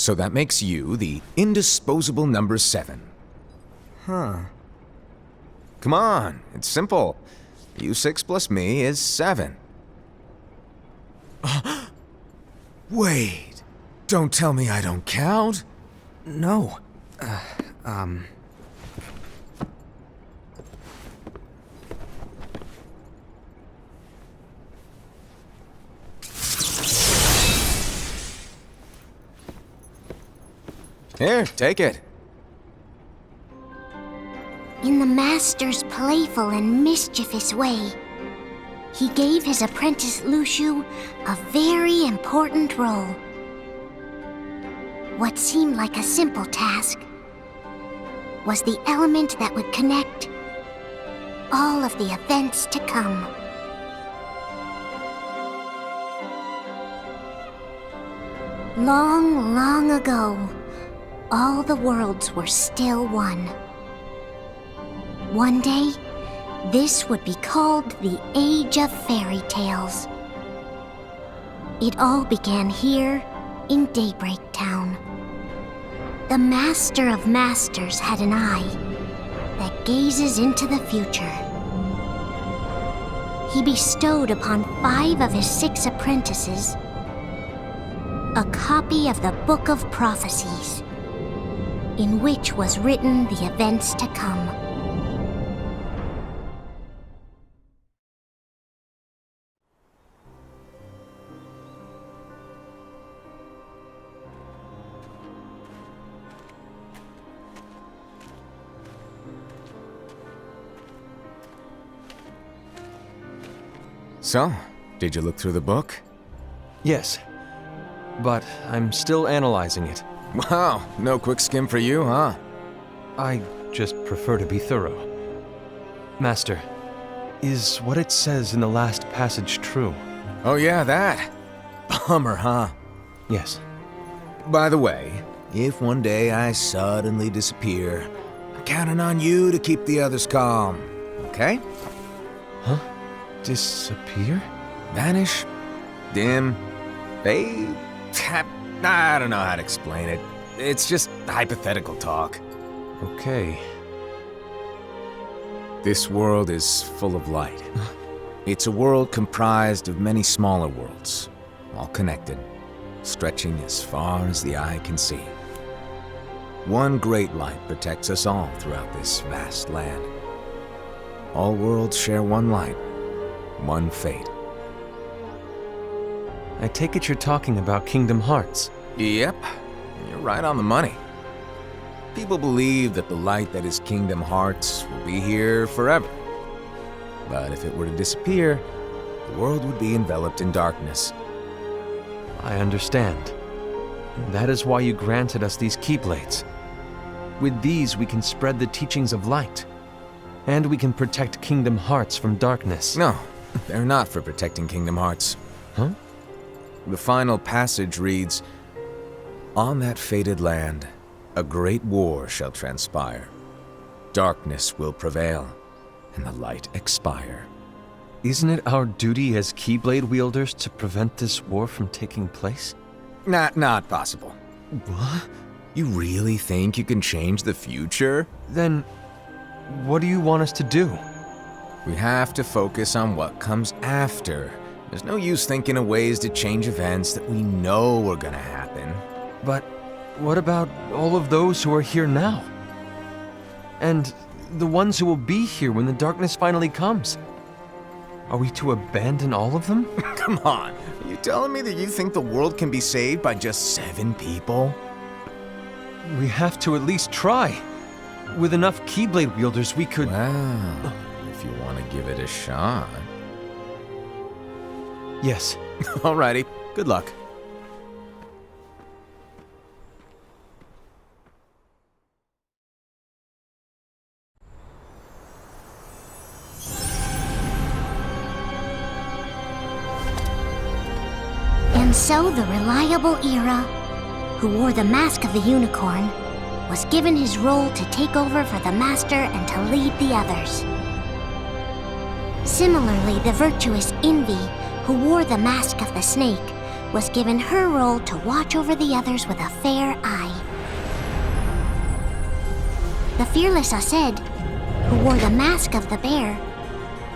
So that makes you the indisposable number 7. Huh. Come on, it's simple. U6 plus me is 7. Wait, don't tell me I don't count? No. Here, take it. In the master's playful and mischievous way, he gave his apprentice Luxu a very important role. What seemed like a simple task was the element that would connect all of the events to come. Long, long ago, all the worlds were still one. One day, this would be called the Age of Fairy Tales. It all began here in Daybreak Town. The Master of Masters had an eye that gazes into the future. He bestowed upon 5 of his 6 apprentices a copy of the Book of Prophecies, in which was written the events to come. So, did you look through the book? Yes. But I'm still analyzing it. Wow, no quick skim for you, huh? I just prefer to be thorough. Master, is what it says in the last passage true? Oh yeah, that. Bummer, huh? Yes. By the way, if one day I suddenly disappear, I'm counting on you to keep the others calm, okay? Huh? Disappear? Vanish? Dim? Fade? I don't know how to explain it. It's just hypothetical talk. Okay. This world is full of light. It's a world comprised of many smaller worlds, all connected, stretching as far as the eye can see. One great light protects us all throughout this vast land. All worlds share one light, one fate. I take it you're talking about Kingdom Hearts. Yep, you're right on the money. People believe that the light that is Kingdom Hearts will be here forever. But if it were to disappear, the world would be enveloped in darkness. I understand. That is why you granted us these Keyblades. With these, we can spread the teachings of light. And we can protect Kingdom Hearts from darkness. No, they're not for protecting Kingdom Hearts. Huh? The final passage reads, "On that fated land, a great war shall transpire. Darkness will prevail, and the light expire." Isn't it our duty as Keyblade wielders to prevent this war from taking place? Not possible. What? You really think you can change the future? Then, what do you want us to do? We have to focus on what comes after. There's no use thinking of ways to change events that we know are gonna happen. But what about all of those who are here now? And the ones who will be here when the darkness finally comes? Are we to abandon all of them? Come on, are you telling me that you think the world can be saved by just 7 people? We have to at least try. With enough Keyblade wielders, we could... Well, if you want to give it a shot. Yes. Alrighty, good luck. And so the reliable Era, who wore the mask of the unicorn, was given his role to take over for the Master and to lead the others. Similarly, the virtuous Envy, who wore the mask of the snake, was given her role to watch over the others with a fair eye. The fearless Aced, who wore the mask of the bear,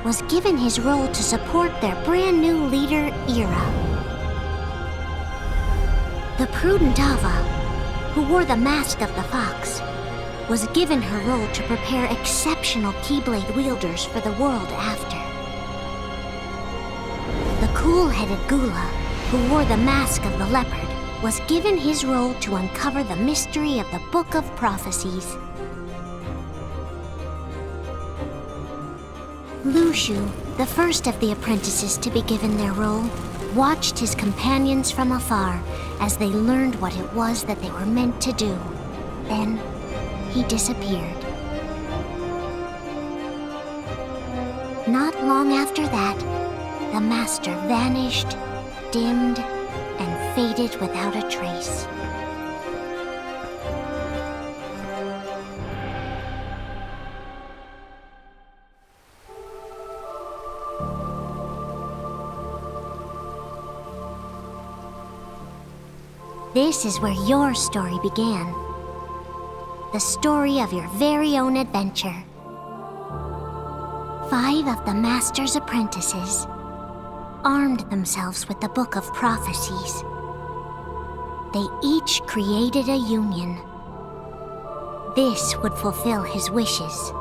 was given his role to support their brand new leader, Ira. The prudent Ava, who wore the mask of the fox, was given her role to prepare exceptional Keyblade wielders for the world after. The cool-headed Gula, who wore the mask of the leopard, was given his role to uncover the mystery of the Book of Prophecies. Luxu, the first of the apprentices to be given their role, watched his companions from afar as they learned what it was that they were meant to do. Then, he disappeared. Not long after that, the master vanished, dimmed, and faded without a trace. This is where your story began. The story of your very own adventure. 5 of the Master's apprentices armed themselves with the Book of Prophecies. They each created a union. This would fulfill his wishes.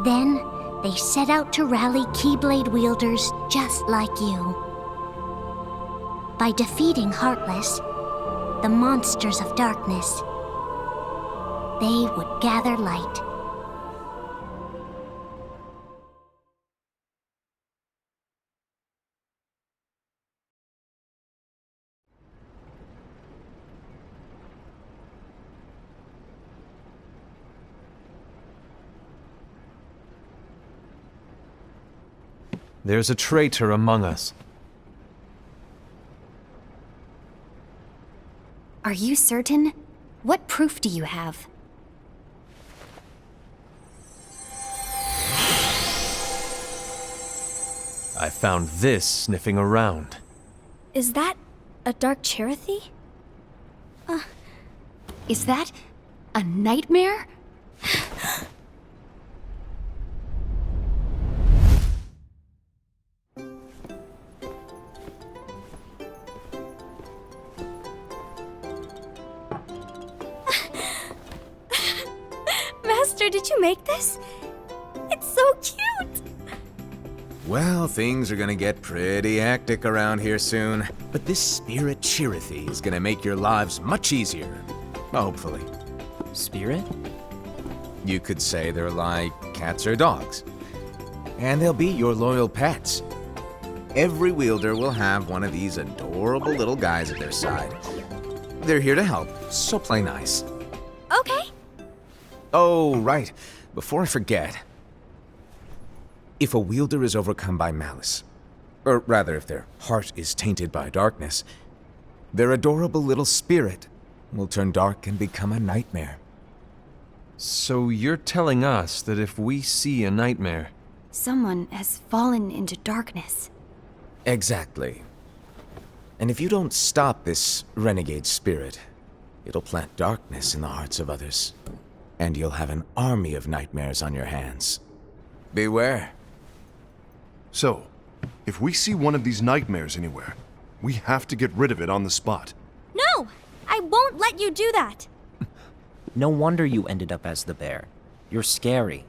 Then, they set out to rally Keyblade wielders just like you. By defeating Heartless, the monsters of darkness, they would gather light. There's a traitor among us. Are you certain? What proof do you have? I found this sniffing around. Is that a dark Cherothy? Is that a nightmare? Master, did you make this? It's so cute! Well, things are gonna get pretty hectic around here soon. But this spirit Cherothy is gonna make your lives much easier. Hopefully. Spirit? You could say they're like cats or dogs. And they'll be your loyal pets. Every wielder will have one of these adorable little guys at their side. They're here to help, so play nice. Okay. Oh, right. Before I forget. If a wielder is overcome by malice, or rather if their heart is tainted by darkness, their adorable little spirit will turn dark and become a nightmare. So you're telling us that if we see a nightmare... Someone has fallen into darkness. Exactly. And if you don't stop this renegade spirit, it'll plant darkness in the hearts of others. And you'll have an army of nightmares on your hands. Beware. So, if we see one of these nightmares anywhere, we have to get rid of it on the spot. No! I won't let you do that! No wonder you ended up as the bear. You're scary.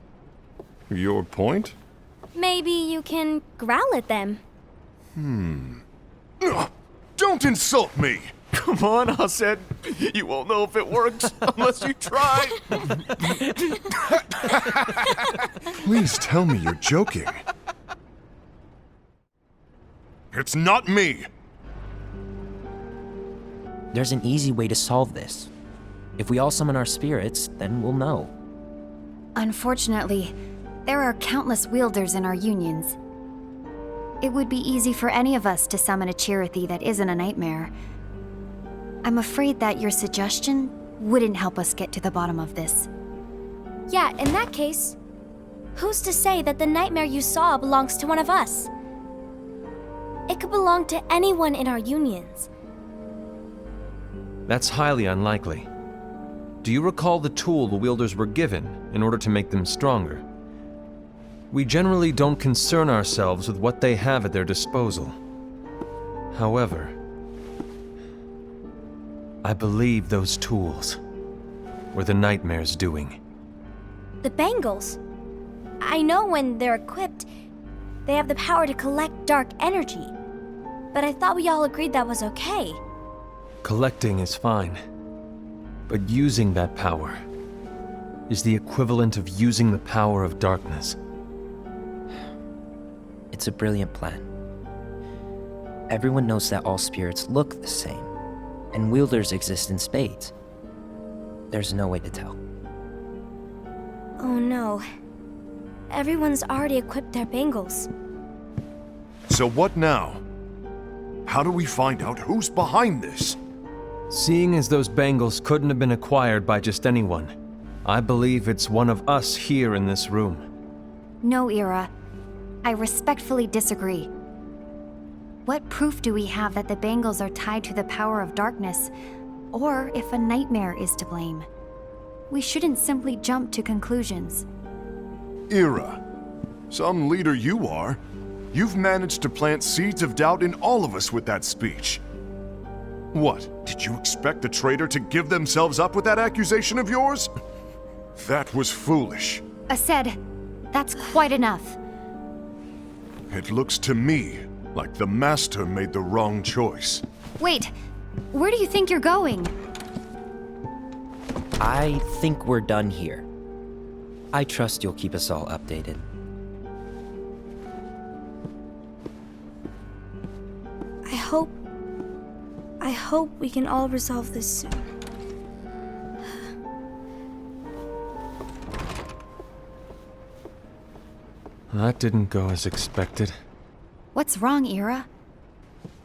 Your point? Maybe you can growl at them. Ugh, don't insult me! Come on, Aced. You won't know if it works unless you try. Please tell me you're joking. It's not me! There's an easy way to solve this. If we all summon our spirits, then we'll know. Unfortunately, there are countless wielders in our unions. It would be easy for any of us to summon a Cherothy that isn't a nightmare. I'm afraid that your suggestion wouldn't help us get to the bottom of this. Yeah, in that case, who's to say that the nightmare you saw belongs to one of us? It could belong to anyone in our unions. That's highly unlikely. Do you recall the tool the wielders were given in order to make them stronger? We generally don't concern ourselves with what they have at their disposal. However, I believe those tools were the nightmare's doing. The bangles. I know when they're equipped, they have the power to collect dark energy. But I thought we all agreed that was okay. Collecting is fine, but using that power is the equivalent of using the power of darkness. It's a brilliant plan. Everyone knows that all spirits look the same, and wielders exist in spades. There's no way to tell. Oh no. Everyone's already equipped their bangles. So what now? How do we find out who's behind this? Seeing as those bangles couldn't have been acquired by just anyone, I believe it's one of us here in this room. No, Ira. I respectfully disagree. What proof do we have that the bangles are tied to the power of darkness, or if a nightmare is to blame? We shouldn't simply jump to conclusions. Ira, some leader you are. You've managed to plant seeds of doubt in all of us with that speech. What, did you expect the traitor to give themselves up with that accusation of yours? That was foolish. Aced, that's quite enough. It looks to me like the Master made the wrong choice. Wait, where do you think you're going? I think we're done here. I trust you'll keep us all updated. I hope we can all resolve this soon. That didn't go as expected. What's wrong, Ira?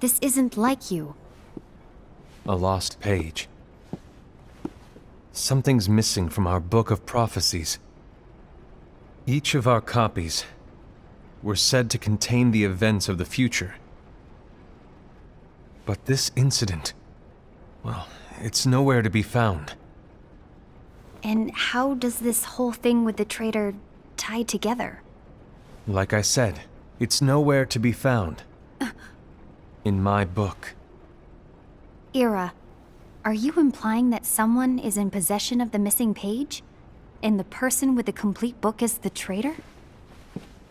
This isn't like you. A lost page. Something's missing from our book of prophecies. Each of our copies were said to contain the events of the future. But this incident, well, it's nowhere to be found. And how does this whole thing with the traitor tie together? Like I said, it's nowhere to be found. In my book. Ira, are you implying that someone is in possession of the missing page? And the person with the complete book is the traitor?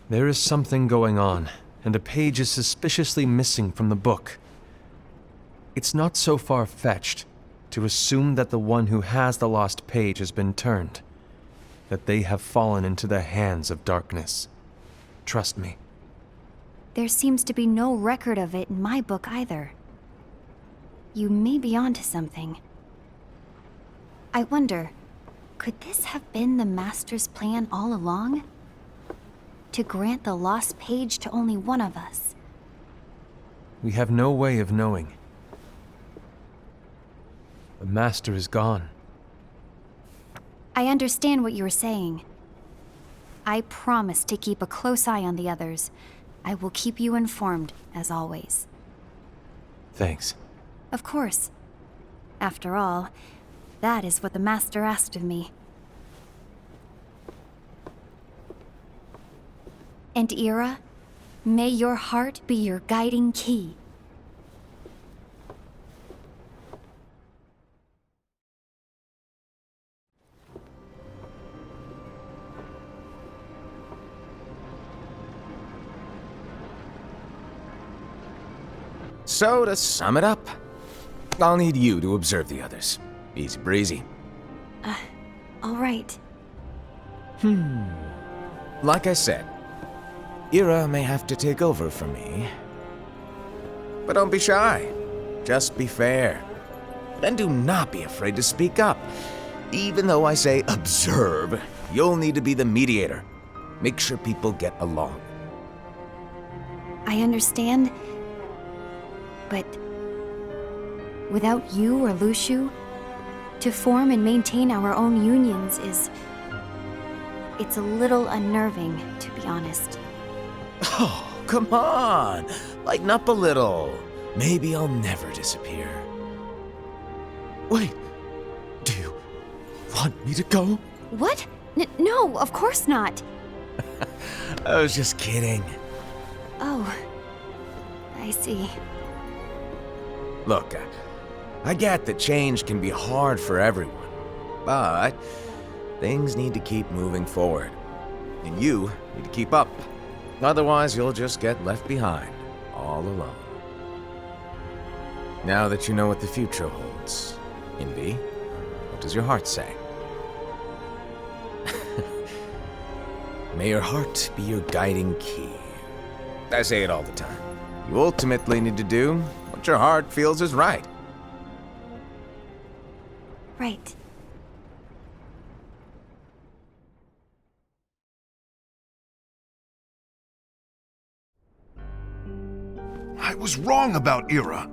There is something going on, and a page is suspiciously missing from the book. It's not so far-fetched to assume that the one who has the lost page has been turned, that they have fallen into the hands of darkness. Trust me. There seems to be no record of it in my book either. You may be onto something. I wonder, could this have been the Master's plan all along? To grant the lost page to only one of us? We have no way of knowing. The Master is gone. I understand what you were saying. I promise to keep a close eye on the others. I will keep you informed, as always. Thanks. Of course. After all, that is what the Master asked of me. And Ira, may your heart be your guiding key. So, to sum it up, I'll need you to observe the others. Easy breezy. All right. Like I said, Ira may have to take over for me. But don't be shy. Just be fair. And do not be afraid to speak up. Even though I say observe, you'll need to be the mediator. Make sure people get along. I understand. But without you or Luxu, to form and maintain our own unions it's a little unnerving, to be honest. Oh, come on. Lighten up a little. Maybe I'll never disappear. Wait, do you want me to go? What? No, of course not. I was just kidding. Oh, I see. Look, I get that change can be hard for everyone, but things need to keep moving forward. And you need to keep up. Otherwise, you'll just get left behind, all alone. Now that you know what the future holds, Envy, what does your heart say? May your heart be your guiding key. I say it all the time. You ultimately need to do what your heart feels is right. Right. I was wrong about Ira.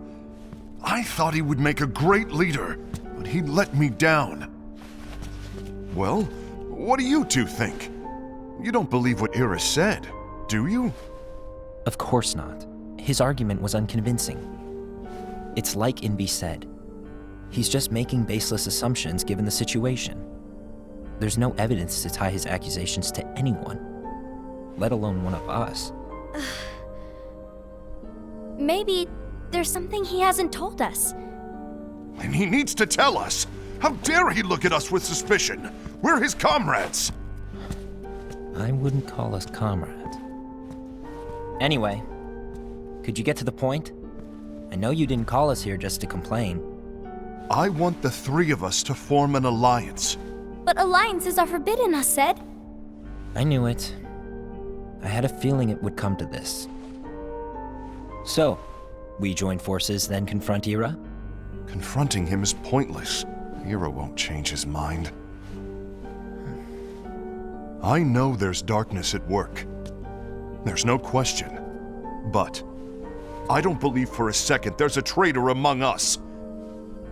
I thought he would make a great leader, but he let me down. Well, what do you two think? You don't believe what Ira said, do you? Of course not. His argument was unconvincing. It's like Envy said. He's just making baseless assumptions given the situation. There's no evidence to tie his accusations to anyone, let alone one of us. Maybe there's something he hasn't told us. And he needs to tell us. How dare he look at us with suspicion? We're his comrades. I wouldn't call us comrades. Anyway, could you get to the point? I know you didn't call us here just to complain. I want the three of us to form an alliance. But alliances are forbidden, us said. I knew it. I had a feeling it would come to this. So, we join forces, then confront Ira? Confronting him is pointless. Ira won't change his mind. I know there's darkness at work. There's no question. But I don't believe for a second there's a traitor among us.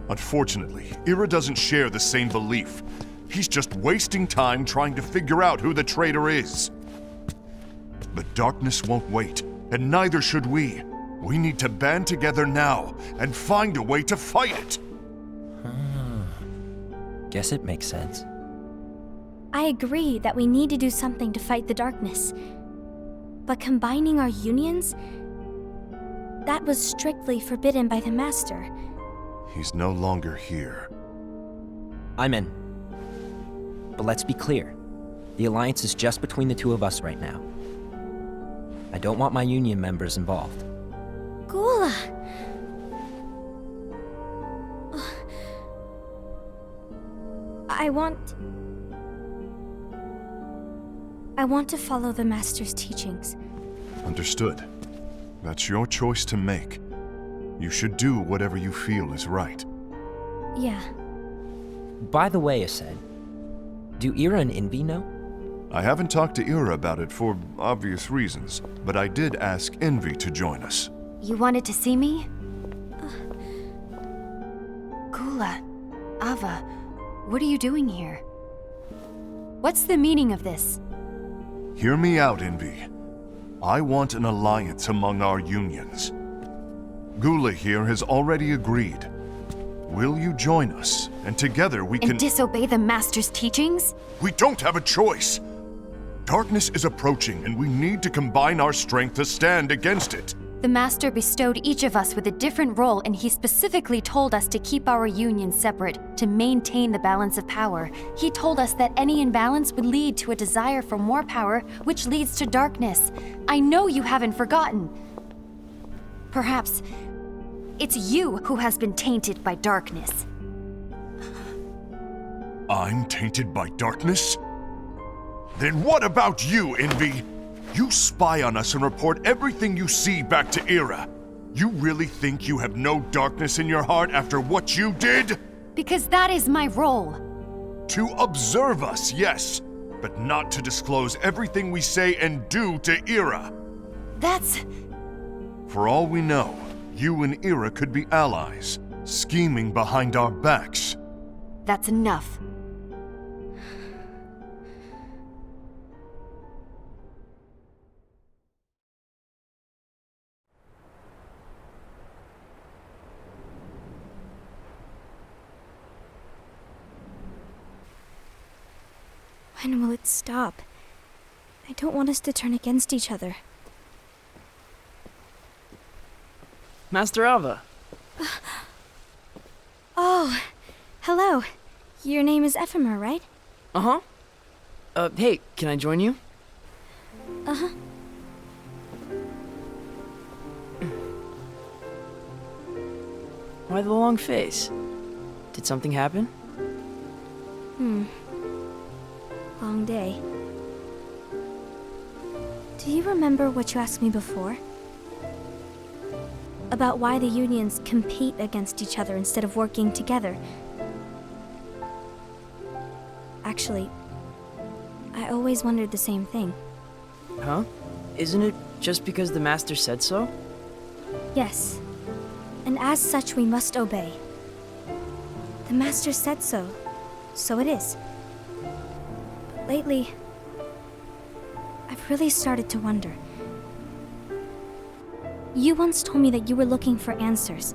Unfortunately, Ira doesn't share the same belief. He's just wasting time trying to figure out who the traitor is. The darkness won't wait, and neither should we. We need to band together now and find a way to fight it. Guess it makes sense. I agree that we need to do something to fight the darkness. But combining our unions? That was strictly forbidden by the Master. He's no longer here. I'm in. But let's be clear. The alliance is just between the two of us right now. I don't want my union members involved. Gula! I want to follow the Master's teachings. Understood. That's your choice to make. You should do whatever you feel is right. Yeah. By the way, Ased, do Ira and Envy know? I haven't talked to Ira about it for obvious reasons, but I did ask Envy to join us. You wanted to see me? Gula, Ava, what are you doing here? What's the meaning of this? Hear me out, Envy. I want an alliance among our unions. Gula here has already agreed. Will you join us? And together we can— And disobey the Master's teachings? We don't have a choice! Darkness is approaching, and we need to combine our strength to stand against it. The Master bestowed each of us with a different role, and he specifically told us to keep our union separate, to maintain the balance of power. He told us that any imbalance would lead to a desire for more power, which leads to darkness. I know you haven't forgotten. Perhaps it's you who has been tainted by darkness. I'm tainted by darkness? Then what about you, Envy? You spy on us and report everything you see back to Ira. You really think you have no darkness in your heart after what you did? Because that is my role. To observe us, yes, but not to disclose everything we say and do to Ira. That's... For all we know, you and Ira could be allies, scheming behind our backs. That's enough. When will it stop? I don't want us to turn against each other. Master Alva. Oh, hello. Your name is Ephemer, right? Uh-huh. Hey, can I join you? Uh-huh. Why the long face? Did something happen? Long day. Do you remember what you asked me before? About why the unions compete against each other instead of working together. Actually, I always wondered the same thing. Huh? Isn't it just because the Master said so? Yes. And as such, we must obey. The Master said so, so it is. But lately, I've really started to wonder. You once told me that you were looking for answers.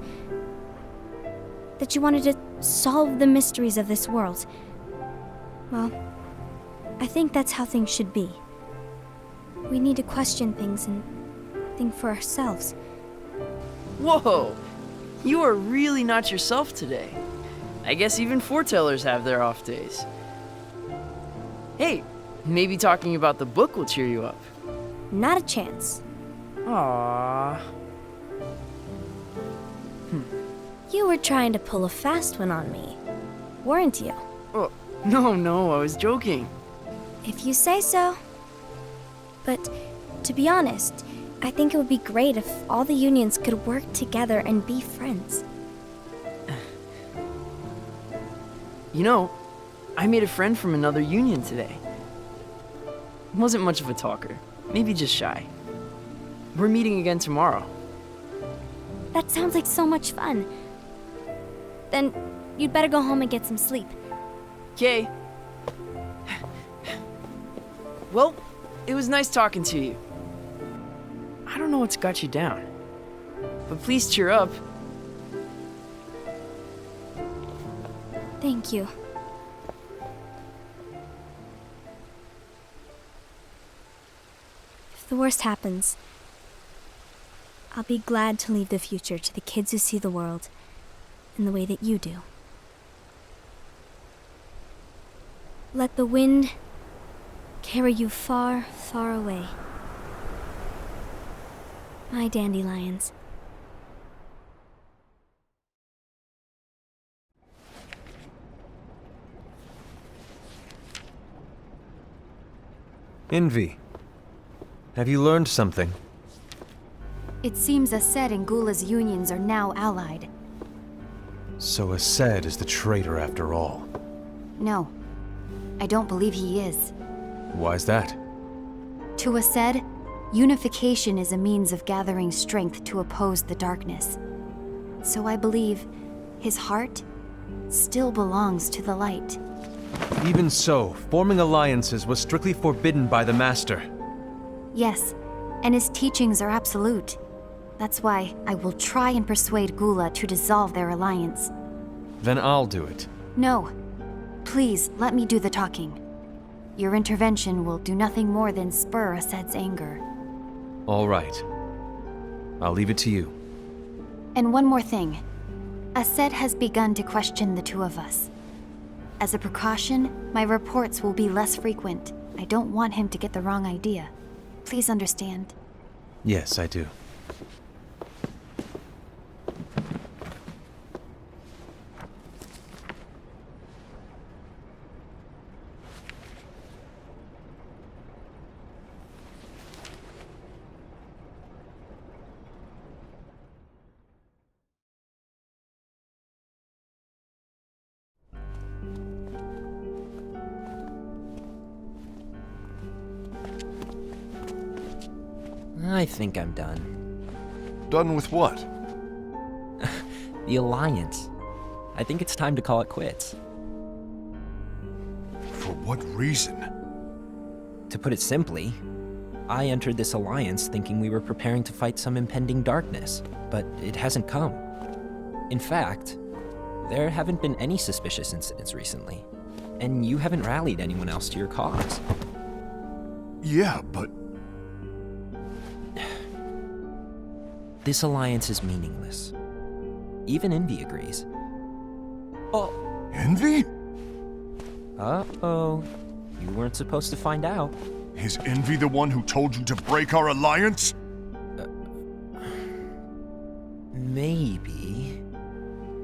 That you wanted to solve the mysteries of this world. Well, I think that's how things should be. We need to question things and think for ourselves. Whoa! You are really not yourself today. I guess even foretellers have their off days. Hey, maybe talking about the book will cheer you up. Not a chance. Aww. You were trying to pull a fast one on me, weren't you? Oh, no, I was joking. If you say so. But to be honest, I think it would be great if all the unions could work together and be friends. You know, I made a friend from another union today. Wasn't much of a talker, maybe just shy. We're meeting again tomorrow. That sounds like so much fun. Then you'd better go home and get some sleep. Okay. Well, it was nice talking to you. I don't know what's got you down, but please cheer up. Thank you. If the worst happens, I'll be glad to leave the future to the kids who see the world in the way that you do. Let the wind carry you far, far away. My dandelions. Envy. Have you learned something? It seems Ased and Gula's unions are now allied. So Ased is the traitor after all. No, I don't believe he is. Why's that? To Ased, unification is a means of gathering strength to oppose the darkness. So I believe his heart still belongs to the light. Even so, forming alliances was strictly forbidden by the Master. Yes, and his teachings are absolute. That's why I will try and persuade Gula to dissolve their alliance. Then I'll do it. No. Please, let me do the talking. Your intervention will do nothing more than spur Ased's anger. All right. I'll leave it to you. And one more thing. Ased has begun to question the two of us. As a precaution, my reports will be less frequent. I don't want him to get the wrong idea. Please understand. Yes, I do. I think I'm done. Done with what? The Alliance. I think it's time to call it quits. For what reason? To put it simply, I entered this alliance thinking we were preparing to fight some impending darkness, but it hasn't come. In fact, there haven't been any suspicious incidents recently. and you haven't rallied anyone else to your cause. Yeah, but This alliance is meaningless. Even Envy agrees. Oh. Envy? Uh-oh. You weren't supposed to find out. Is Envy the one who told you to break our alliance? Maybe.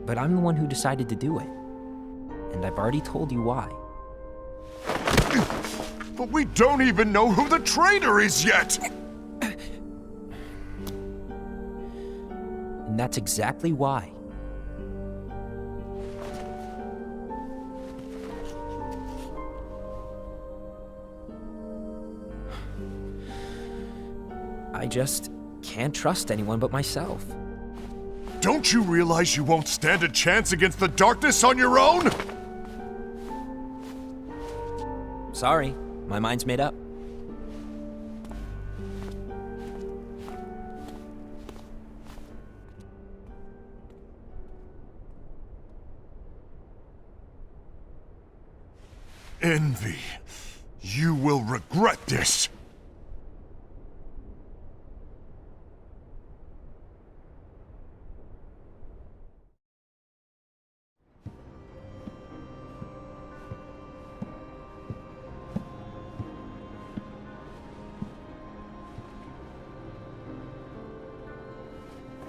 But I'm the one who decided to do it. And I've already told you why. But we don't even know who the traitor is yet! And that's exactly why. I just can't trust anyone but myself. Don't you realize you won't stand a chance against the darkness on your own? Sorry, my mind's made up. Envy, you will regret this.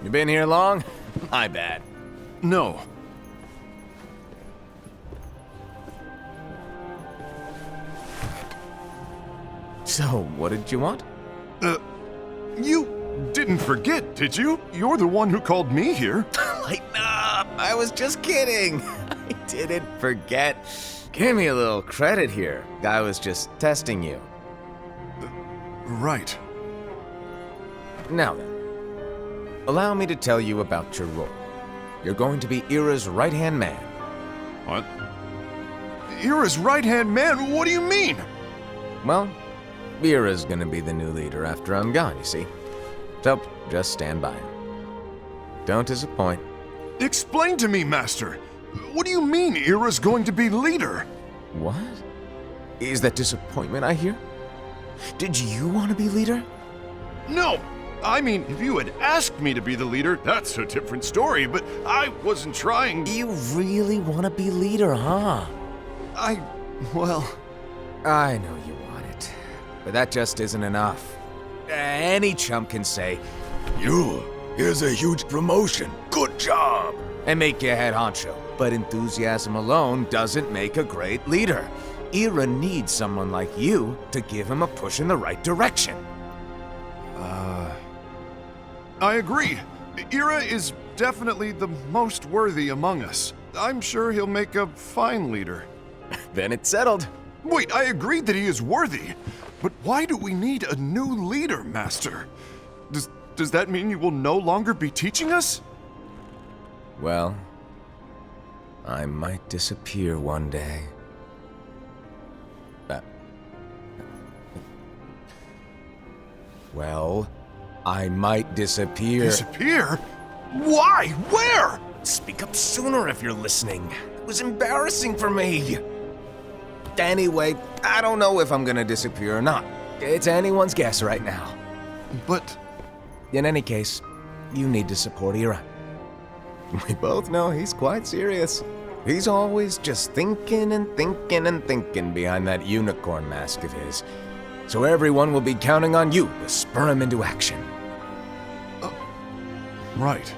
You been here long? My bad. No. So, what did you want? You didn't forget, did you? You're the one who called me here. Lighten up! I was just kidding. I didn't forget. Give me a little credit here. I was just testing you. Right. Now then, allow me to tell you about your role. You're going to be Ira's right-hand man. What? Ira's right-hand man? What do you mean? Well, Ira's gonna be the new leader after I'm gone, you see. So, just stand by. Don't disappoint. Explain to me, Master. What do you mean Ira's going to be leader? What? Is that disappointment I hear? Did you want to be leader? No! I mean, if you had asked me to be the leader, that's a different story, but I wasn't trying. You really want to be leader, huh? Well... I know you want it, but that just isn't enough. Any chump can say, here's a huge promotion, good job, and make you head honcho. But enthusiasm alone doesn't make a great leader. Ira needs someone like you to give him a push in the right direction. I agree. Ira is definitely the most worthy among us. I'm sure he'll make a fine leader. Then it's settled. Wait, I agreed that he is worthy. But why do we need a new leader, Master? Does that mean you will no longer be teaching us? Well, I might disappear one day. Well, I might disappear. Disappear? Why? Where? Speak up sooner if you're listening. It was embarrassing for me. Anyway, I don't know if I'm gonna disappear or not. It's anyone's guess right now. But... In any case, you need to support Ira. We both know he's quite serious. He's always just thinking and thinking and thinking behind that unicorn mask of his. So everyone will be counting on you to spur him into action. Right.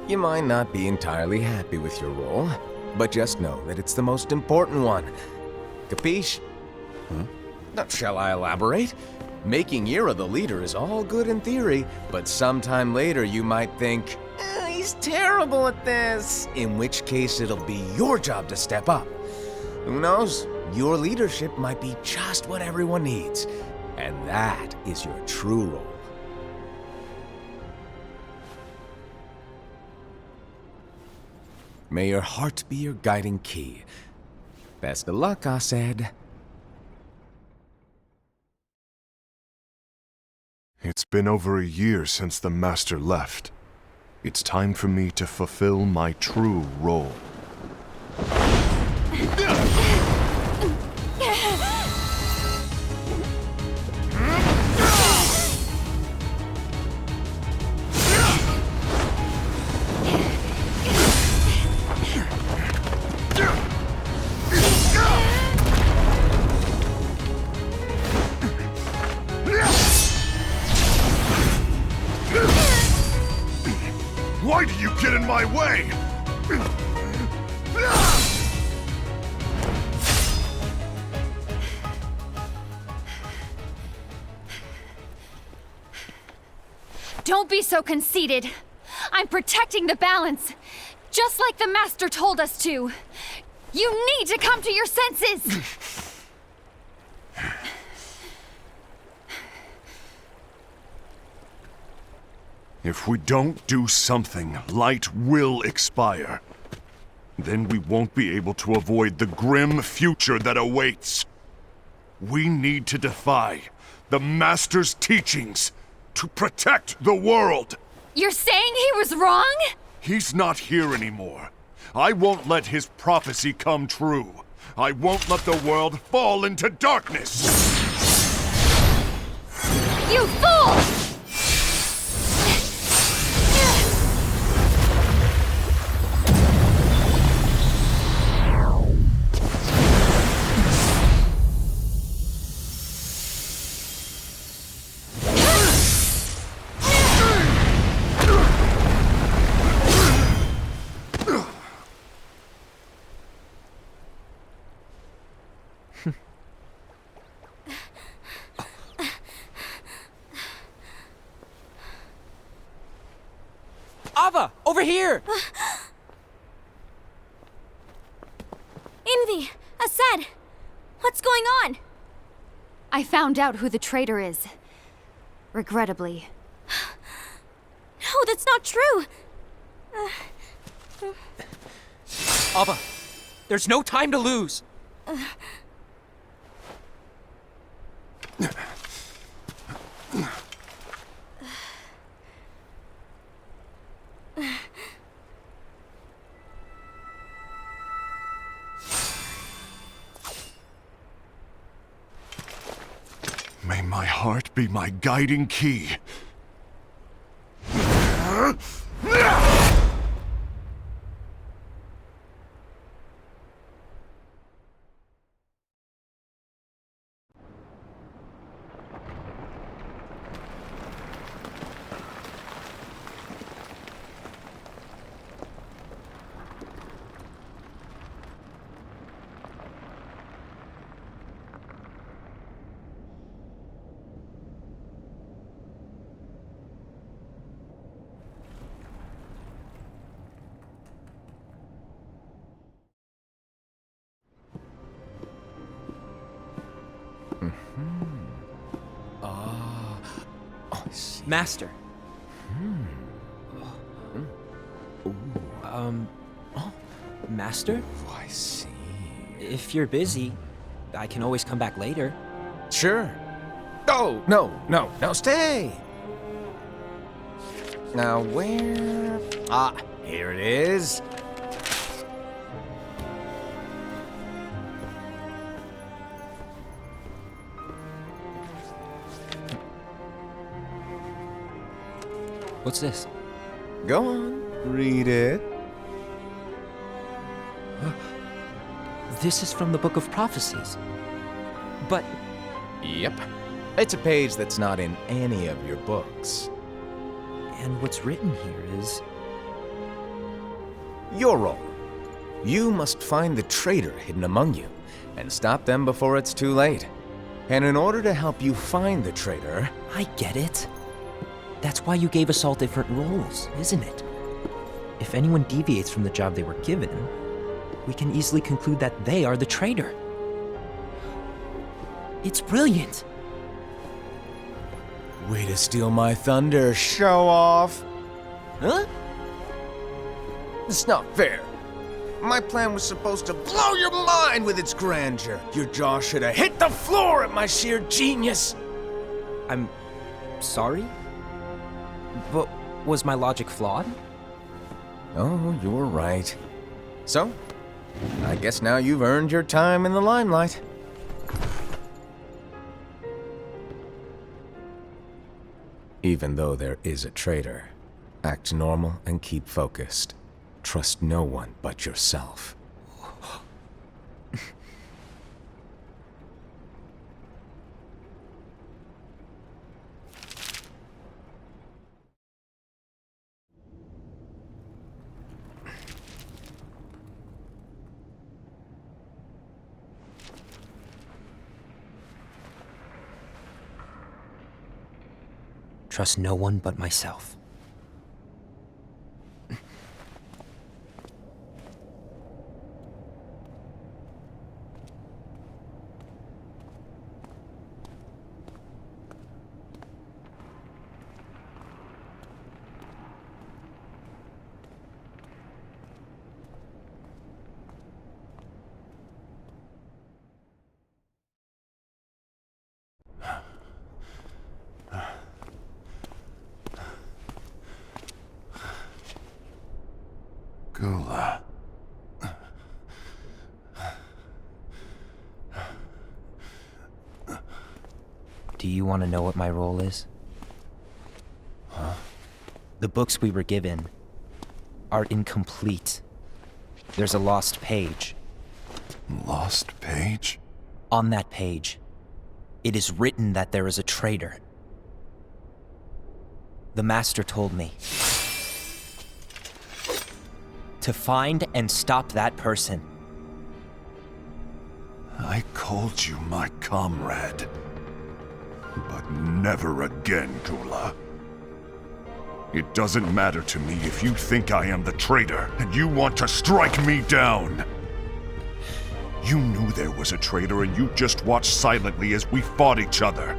You might not be entirely happy with your role, but just know that it's the most important one. Capiche? Shall I elaborate? Making Ira the leader is all good in theory, but sometime later you might think, he's terrible at this, in which case it'll be your job to step up. Who knows? Your leadership might be just what everyone needs, and that is your true role. May your heart be your guiding key. Best of luck, I said. It's been over a year since the Master left. It's time for me to fulfill my true role. my way! Don't be so conceited. I'm protecting the balance, just like the Master told us to. You need to come to your senses! If we don't do something, light will expire. Then we won't be able to avoid the grim future that awaits. We need to defy the Master's teachings to protect the world. You're saying he was wrong? He's not here anymore. I won't let his prophecy come true. I won't let the world fall into darkness. You fool! Ava, over here! Envy! Ased! What's going on? I found out who the traitor is. Regrettably. No, that's not true! Ava, there's no time to lose! May my heart be my guiding key. Master. Master? Oh, I see. If you're busy, I can always come back later. Sure. Oh, no, stay! Now, where... Ah, here it is. What's this? Go on, read it. This is from the Book of Prophecies. But Yep. It's a page that's not in any of your books. and what's written here is... Your role. You must find the traitor hidden among you, and stop them before it's too late. And in order to help you find the traitor... I get it. That's why you gave us all different roles, isn't it? If anyone deviates from the job they were given, we can easily conclude that they are the traitor. It's brilliant. Way to steal my thunder, show off! Huh? It's not fair. My plan was supposed to blow your mind with its grandeur. Your jaw should have hit the floor at my sheer genius. I'm sorry? But was my logic flawed? Oh, you're right. So, I guess now you've earned your time in the limelight. Even though there is a traitor, act normal and keep focused. Trust no one but yourself. Trust no one but myself. Gula. Do you want to know what my role is? Huh? The books we were given are incomplete. There's a lost page. Lost page? On that page, it is written that there is a traitor. The Master told me to find and stop that person. I called you my comrade. But never again, Gula. It doesn't matter to me if you think I am the traitor and you want to strike me down. You knew there was a traitor and you just watched silently as we fought each other.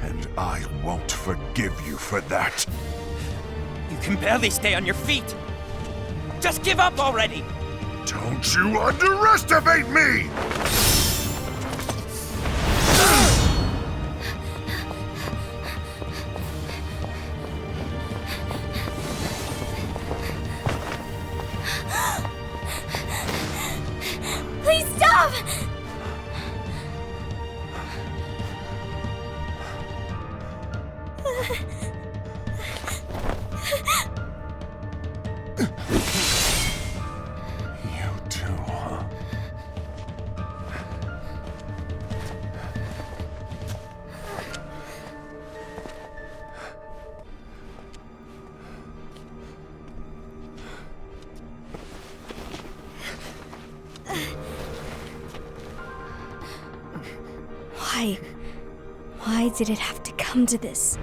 And I won't forgive you for that. You can barely stay on your feet. Just give up already! Don't you underestimate me! Please stop! You too, huh? Why did it have to come to this?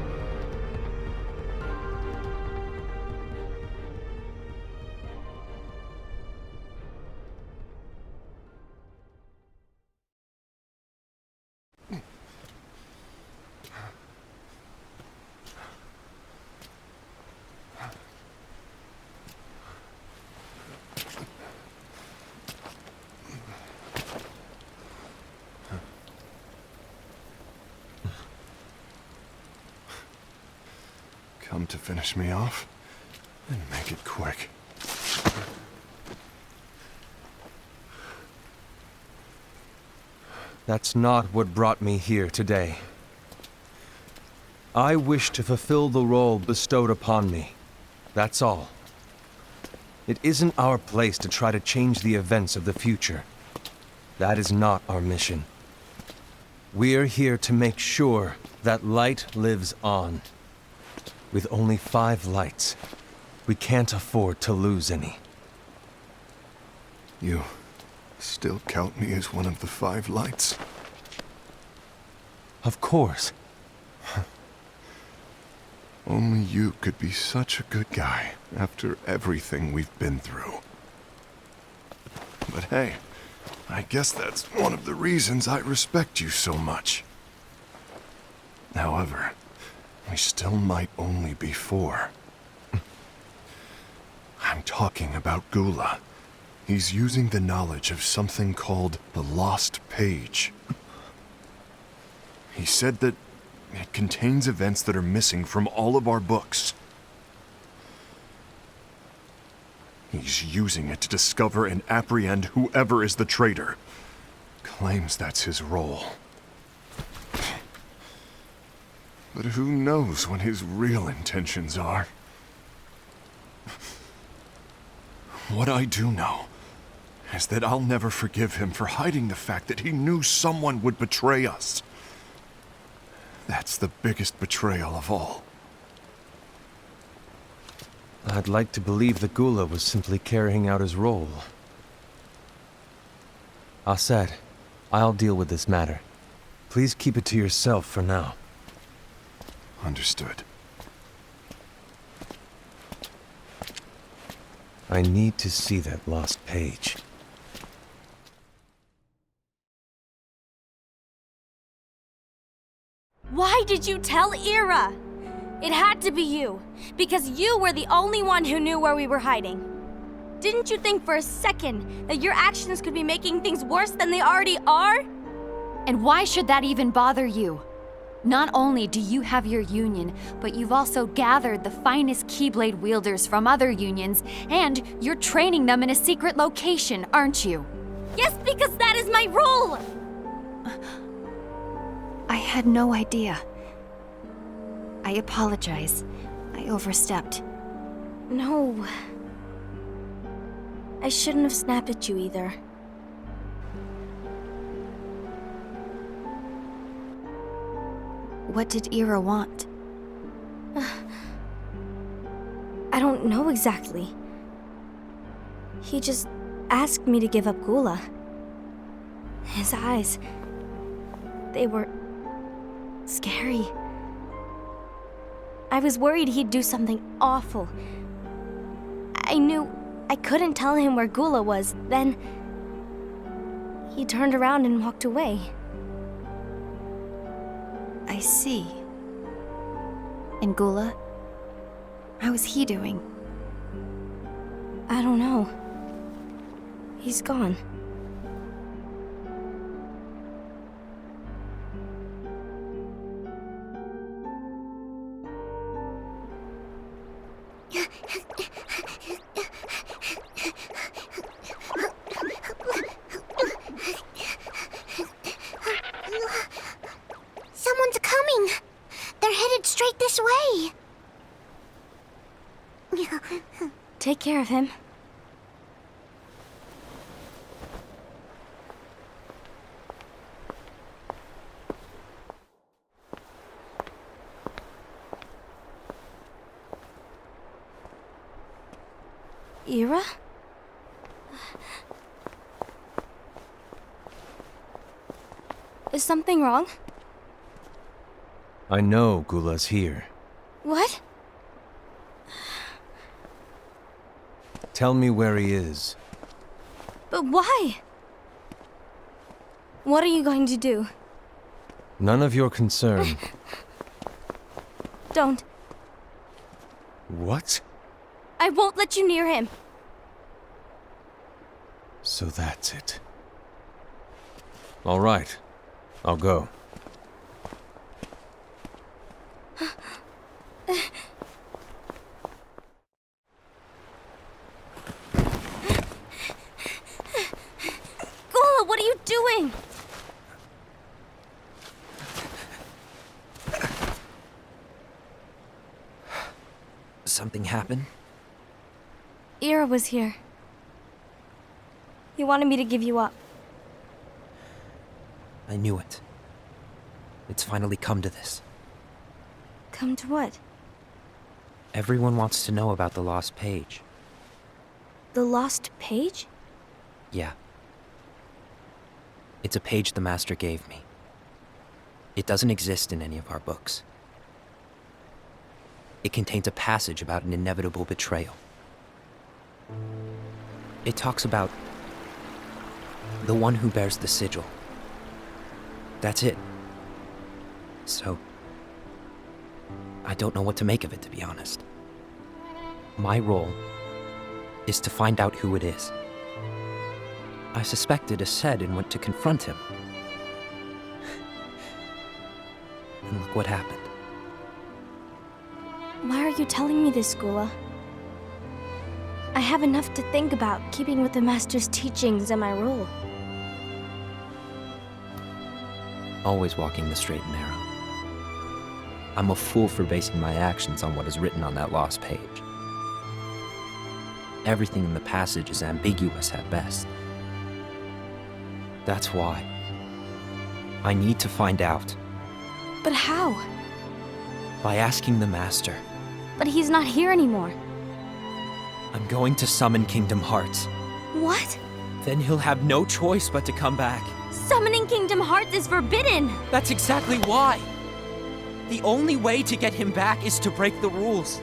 Come to finish me off? Then make it quick. That's not what brought me here today. I wish to fulfill the role bestowed upon me. That's all. It isn't our place to try to change the events of the future. That is not our mission. We're here to make sure that light lives on. With only 5 lights, we can't afford to lose any. You still count me as one of the 5 lights? Of course. Only you could be such a good guy after everything we've been through. But hey, I guess that's one of the reasons I respect you so much. However, we still might only be 4. I'm talking about Gula. He's using the knowledge of something called the Lost Page. He said that it contains events that are missing from all of our books. He's using it to discover and apprehend whoever is the traitor. Claims that's his role. But who knows what his real intentions are? What I do know is that I'll never forgive him for hiding the fact that he knew someone would betray us. That's the biggest betrayal of all. I'd like to believe that Gula was simply carrying out his role. Aset, I'll deal with this matter. Please keep it to yourself for now. Understood. I need to see that lost page. Why did you tell Ira? It had to be you, because you were the only one who knew where we were hiding. Didn't you think for a second that your actions could be making things worse than they already are? And why should that even bother you? Not only do you have your union, but you've also gathered the finest Keyblade wielders from other unions, and you're training them in a secret location, aren't you? Yes, because that is my role! I had no idea. I apologize. I overstepped. No. I shouldn't have snapped at you either. What did Ira want? I don't know exactly. He just asked me to give up Gula. His eyes, they were scary. I was worried he'd do something awful. I knew I couldn't tell him where Gula was. Then he turned around and walked away. I see. And Gula? How is he doing? I don't know. He's gone. Someone's coming! They're headed straight this way! Take care of him. Ira? Is something wrong? I know Gula's here. What? Tell me where he is. But why? What are you going to do? None of your concern. Don't. What? I won't let you near him. So that's it. All right. I'll go. Gula, what are you doing? Something happened? Ira was here. He wanted me to give you up. I knew it. It's finally come to this. Come to what? Everyone wants to know about the lost page. The lost page? Yeah. It's a page the Master gave me. It doesn't exist in any of our books. It contains a passage about an inevitable betrayal. It talks about the one who bears the sigil. That's it. So, I don't know what to make of it, to be honest. My role is to find out who it is. I suspected Este and went to confront him. And look what happened. Why are you telling me this, Gula? I have enough to think about, keeping with the Master's teachings and my role. Always walking the straight and narrow. I'm a fool for basing my actions on what is written on that lost page. Everything in the passage is ambiguous at best. That's why I need to find out. But how? By asking the Master. But he's not here anymore. I'm going to summon Kingdom Hearts. What? Then he'll have no choice but to come back. Summoning Kingdom Hearts is forbidden! That's exactly why! The only way to get him back is to break the rules.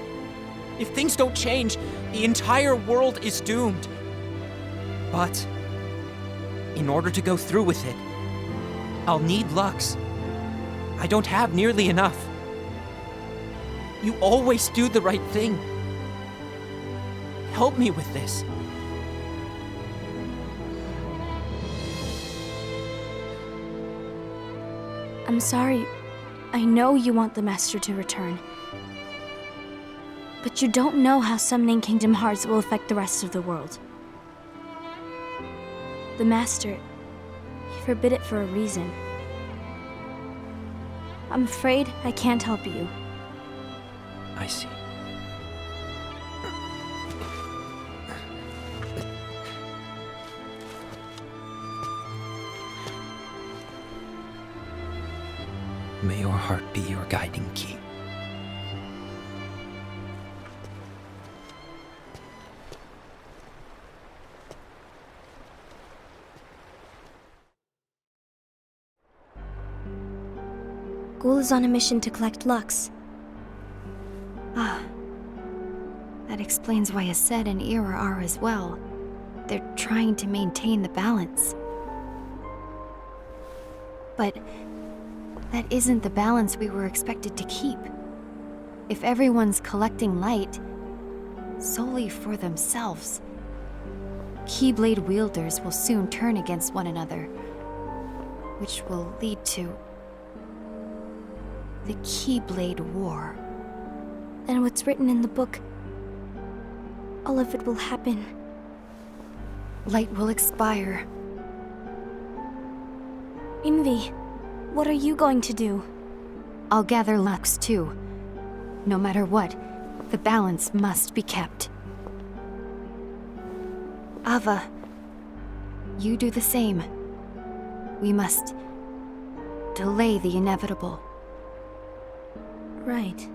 If things don't change, the entire world is doomed. But in order to go through with it, I'll need Lux. I don't have nearly enough. You always do the right thing. Help me with this. I'm sorry. I know you want the Master to return. But you don't know how summoning Kingdom Hearts will affect the rest of the world. The Master, he forbid it for a reason. I'm afraid I can't help you. I see. May your heart be your guiding key. Ghoul is on a mission to collect Lux. Ah. That explains why Aced and Ira are as well. They're trying to maintain the balance. But that isn't the balance we were expected to keep. If everyone's collecting light solely for themselves, Keyblade wielders will soon turn against one another, which will lead to the Keyblade War. And what's written in the book, all of it will happen. Light will expire. Envy, what are you going to do? I'll gather Lux too. No matter what, the balance must be kept. Ava, you do the same. We must delay the inevitable. Right.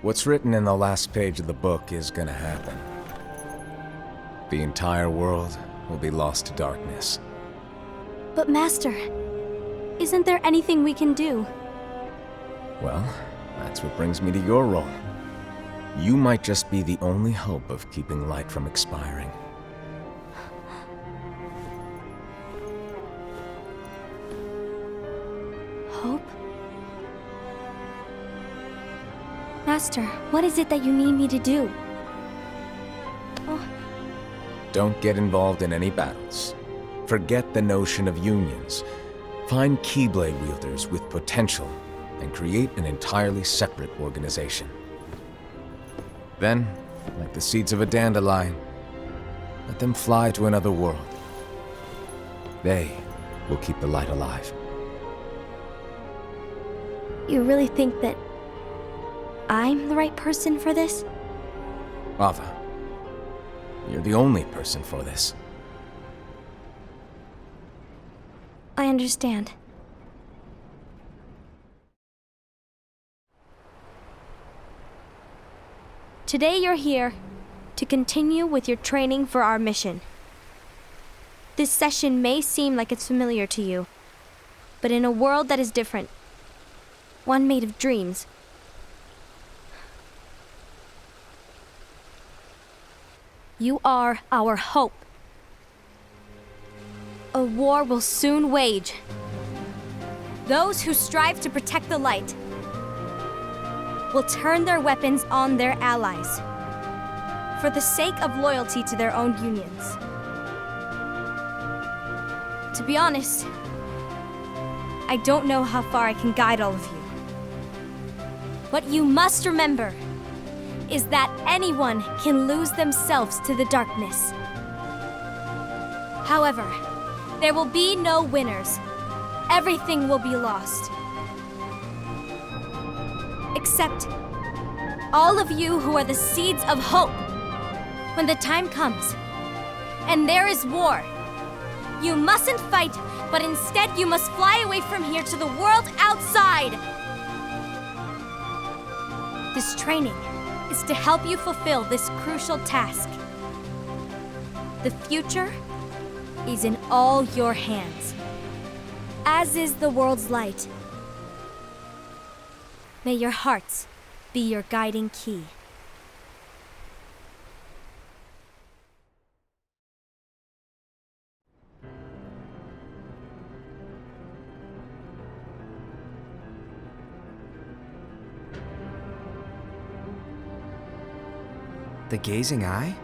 What's written in the last page of the book is gonna happen. The entire world will be lost to darkness. But Master, isn't there anything we can do? Well, that's what brings me to your role. You might just be the only hope of keeping light from expiring. Hope? Master, what is it that you need me to do? Oh. Don't get involved in any battles. Forget the notion of unions. Find Keyblade wielders with potential and create an entirely separate organization. Then, like the seeds of a dandelion, let them fly to another world. They will keep the light alive. You really think that I'm the right person for this? Ava, you're the only person for this. I understand. Today you're here to continue with your training for our mission. This session may seem like it's familiar to you, but in a world that is different, one made of dreams, you are our hope. A war will soon wage. Those who strive to protect the light will turn their weapons on their allies for the sake of loyalty to their own unions. To be honest, I don't know how far I can guide all of you. What you must remember is that anyone can lose themselves to the darkness. However, there will be no winners. Everything will be lost. Except all of you who are the seeds of hope. When the time comes, and there is war, you mustn't fight, but instead you must fly away from here to the world outside. This training is to help you fulfill this crucial task. The future is in all your hands, as is the world's light. May your hearts be your guiding key. The gazing eye?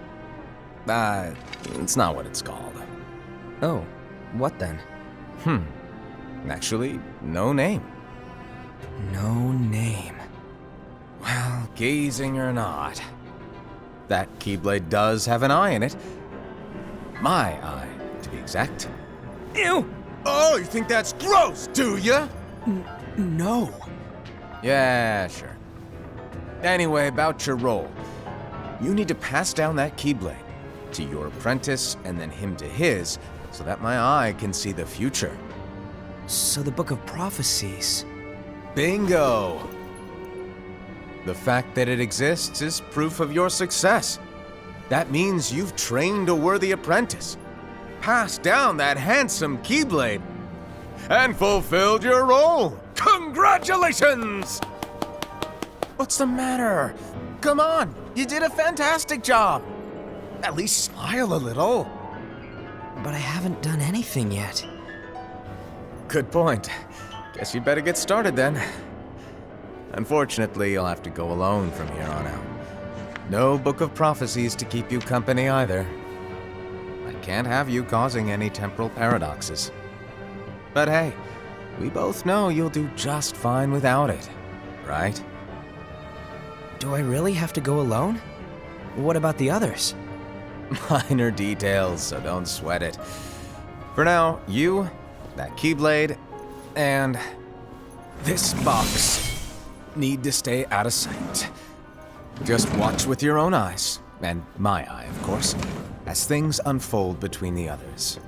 It's not what it's called. Oh, what then? Actually, no name. No name. Well, gazing or not, that Keyblade does have an eye in it. My eye, to be exact. Ew! Oh, you think that's gross, do ya? No. Yeah, sure. Anyway, about your role. You need to pass down that Keyblade to your apprentice and then him to his, so that my eye can see the future. So the Book of Prophecies. Bingo! The fact that it exists is proof of your success. That means you've trained a worthy apprentice, passed down that handsome Keyblade, and fulfilled your role. Congratulations! What's the matter? Come on, you did a fantastic job. At least smile a little. But I haven't done anything yet. Good point. Guess you'd better get started then. Unfortunately, you'll have to go alone from here on out. No Book of Prophecies to keep you company either. I can't have you causing any temporal paradoxes. But hey, we both know you'll do just fine without it, right? Do I really have to go alone? What about the others? Minor details, so don't sweat it. For now, you, that Keyblade, and this box need to stay out of sight. Just watch with your own eyes, and my eye, of course, as things unfold between the others.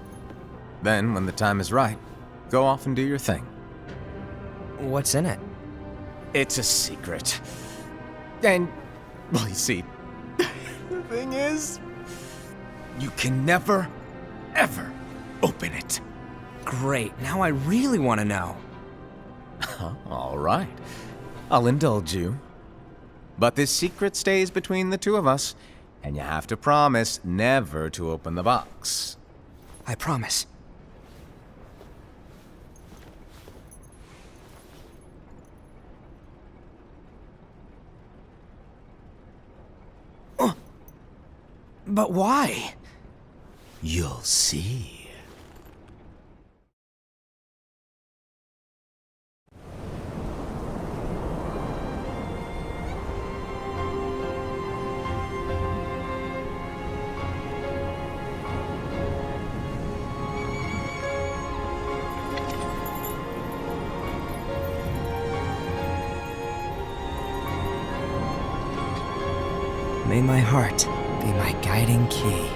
Then, when the time is right, go off and do your thing. What's in it? It's a secret. And, well, you see, the thing is, you can never, ever open it. Great, now I really want to know. All right, I'll indulge you. But this secret stays between the two of us, and you have to promise never to open the box. I promise. But why? You'll see. May my heart be my guiding key.